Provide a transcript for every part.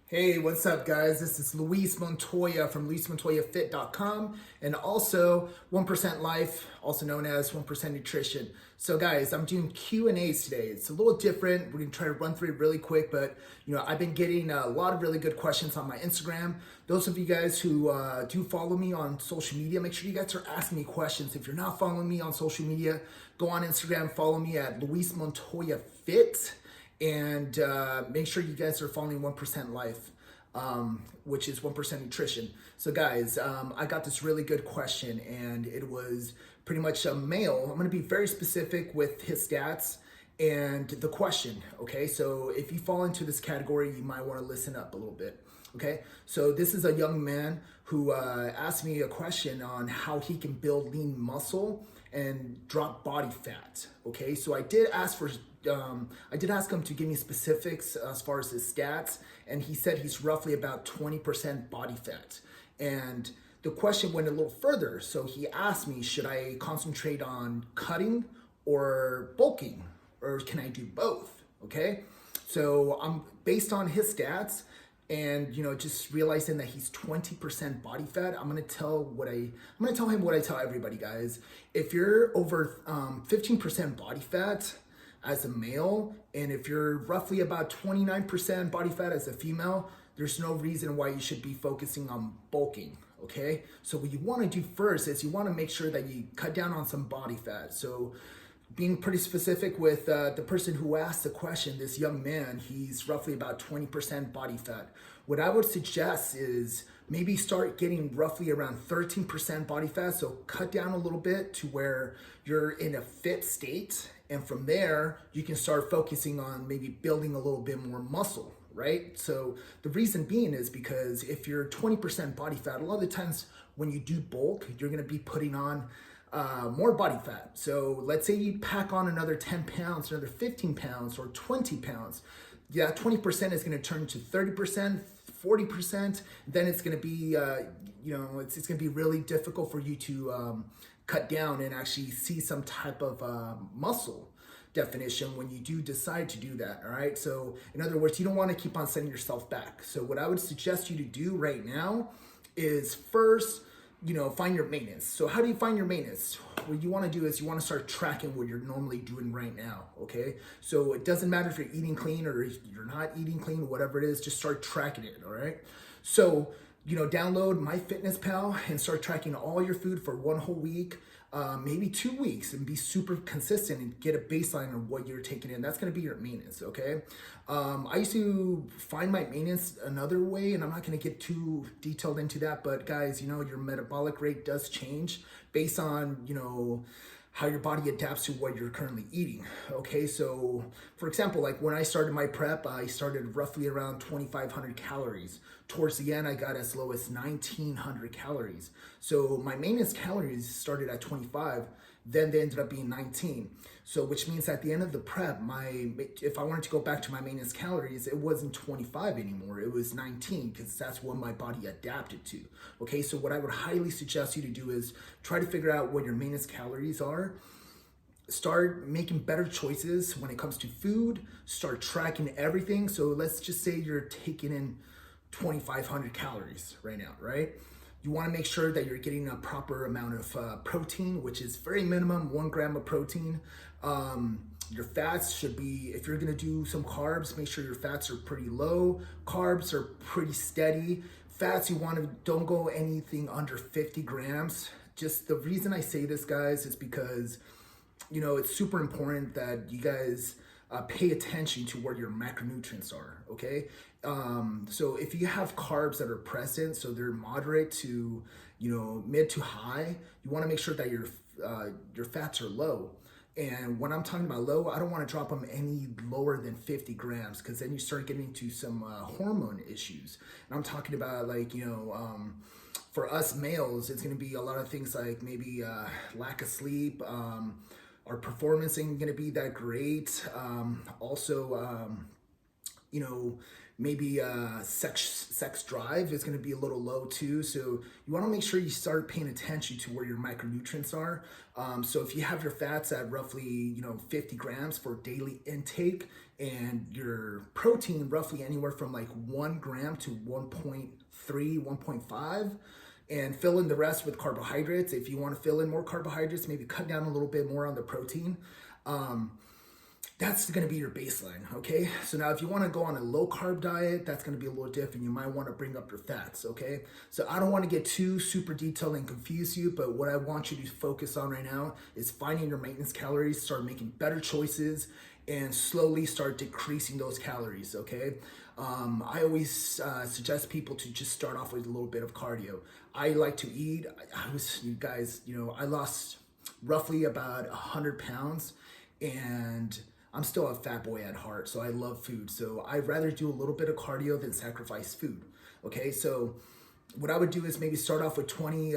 Hey, what's up, guys? This is Luis Montoya from LuisMontoyaFit.com and also 1% Life, also known as 1% Nutrition. So, guys, I'm doing Q&As today. It's a little different. We're going to try to run through it really quick, but I've been getting a lot of really good questions on my Instagram. Those of you guys who do follow me on social media, make sure you guys are asking me questions. If you're not following me on social media, go on Instagram, follow me at Luis Montoya Fit. And make sure you guys are following 1% Life, which is 1% Nutrition. So, guys, I got this really good question, and it was pretty much a male. I'm going to be very specific with his stats and the question. Okay, so if you fall into this category, you might want to listen up a little bit. Okay, so this is a young man who asked me a question on how he can build lean muscle and drop body fat. Okay, so I did ask him to give me specifics as far as his stats, and he said he's roughly about 20% body fat. And the question went a little further. So he asked me, should I concentrate on cutting or bulking, or can I do both? Okay, so I'm based on his stats and just realizing that he's 20% body fat. I'm gonna tell him what I tell everybody, guys. If you're over 15% body fat as a male, and if you're roughly about 29% body fat as a female, there's no reason why you should be focusing on bulking. Okay, so what you want to do first is you want to make sure that you cut down on some body fat. So being pretty specific with the person who asked the question, this young man, he's roughly about 20% body fat. What I would suggest is maybe start getting roughly around 13% body fat. So cut down a little bit to where you're in a fit state. And from there, you can start focusing on maybe building a little bit more muscle, right? So the reason being is because if you're 20% body fat, a lot of the times when you do bulk, you're gonna be putting on more body fat. So let's say you pack on another 10 pounds, another 15 pounds, or 20 pounds. Yeah, 20% is going to turn to 30%, 40%. Then it's going to be, it's going to be really difficult for you to cut down and actually see some type of muscle definition when you do decide to do that. All right. So in other words, you don't want to keep on setting yourself back. So what I would suggest you to do right now is first, find your maintenance. So how do you find your maintenance? What you want to do is you want to start tracking what you're normally doing right now. Okay. So it doesn't matter if you're eating clean or if you're not eating clean, whatever it is, just start tracking it. All right. So, download MyFitnessPal and start tracking all your food for one whole week. Maybe 2 weeks, and be super consistent and get a baseline of what you're taking in. That's going to be your maintenance, okay? I used to find my maintenance another way, and I'm not going to get too detailed into that, but guys, your metabolic rate does change based on, how your body adapts to what you're currently eating. Okay, so for example, like when I started my prep, I started roughly around 2,500 calories. Towards the end, I got as low as 1,900 calories. So my maintenance calories started at 25, then they ended up being 19. So which means at the end of the prep, if I wanted to go back to my maintenance calories, it wasn't 25 anymore, it was 19, because that's what my body adapted to. Okay, so what I would highly suggest you to do is try to figure out what your maintenance calories are. Start making better choices when it comes to food. Start tracking everything. So let's just say you're taking in 2,500 calories right now, right? You want to make sure that you're getting a proper amount of protein, which is very minimum, 1 gram of protein. Your fats should be, if you're going to do some carbs, make sure your fats are pretty low. Carbs are pretty steady. Fats, don't go anything under 50 grams. Just the reason I say this, guys, is because it's super important that you guys pay attention to where your macronutrients are, okay? So if you have carbs that are present, so they're moderate to, mid to high, you wanna make sure that your fats are low. And when I'm talking about low, I don't want to drop them any lower than 50 grams, because then you start getting into some hormone issues. And I'm talking about for us males, it's going to be a lot of things like maybe lack of sleep, our performance ain't going to be that great. Also, maybe sex drive is going to be a little low too. So you want to make sure you start paying attention to where your micronutrients are. So if you have your fats at roughly 50 grams for daily intake, and your protein roughly anywhere from like 1 gram to 1.3, 1.5, and fill in the rest with carbohydrates. If you want to fill in more carbohydrates, maybe cut down a little bit more on the protein. That's going to be your baseline, okay? So now if you want to go on a low carb diet, that's going to be a little different. You might want to bring up your fats, okay? So I don't want to get too super detailed and confuse you, but what I want you to focus on right now is finding your maintenance calories, start making better choices, and slowly start decreasing those calories, okay? I always suggest people to just start off with a little bit of cardio. I like to eat. I lost roughly about 100 pounds, and I'm still a fat boy at heart, so I love food. So I'd rather do a little bit of cardio than sacrifice food. Okay, so what I would do is maybe start off with 20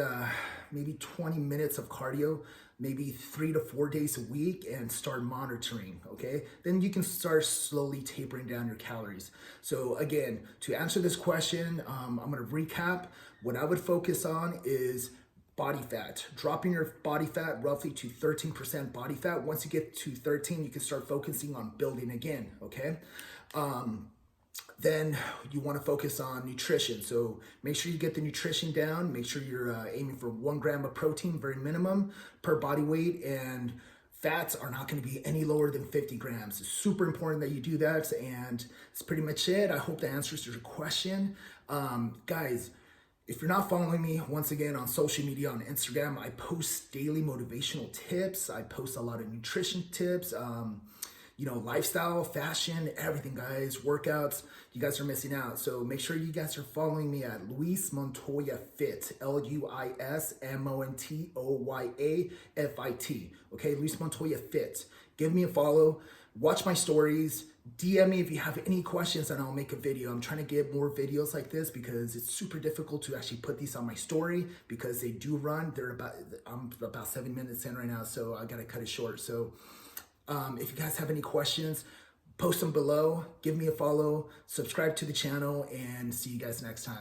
minutes of cardio, maybe 3 to 4 days a week, and start monitoring. Okay, then you can start slowly tapering down your calories. So again, to answer this question, I'm going to recap. What I would focus on is body fat, dropping your body fat roughly to 13% body fat. Once you get to 13, you can start focusing on building again, okay? Then you want to focus on nutrition. So make sure you get the nutrition down. Make sure you're aiming for 1 gram of protein, very minimum, per body weight, and fats are not going to be any lower than 50 grams. It's super important that you do that, and that's pretty much it. I hope that answers your question. Guys, if you're not following me, once again, on social media, on Instagram, I post daily motivational tips. I post a lot of nutrition tips, lifestyle, fashion, everything, guys, workouts. You guys are missing out. So make sure you guys are following me at Luis Montoya Fit, LuisMontoyaFit. Okay, Luis Montoya Fit. Give me a follow. Watch my stories. DM me if you have any questions, and I'll make a video. I'm trying to get more videos like this because it's super difficult to actually put these on my story because they do run. I'm about 7 minutes in right now, so I gotta cut it short. So if you guys have any questions, post them below. Give me a follow, subscribe to the channel, and see you guys next time.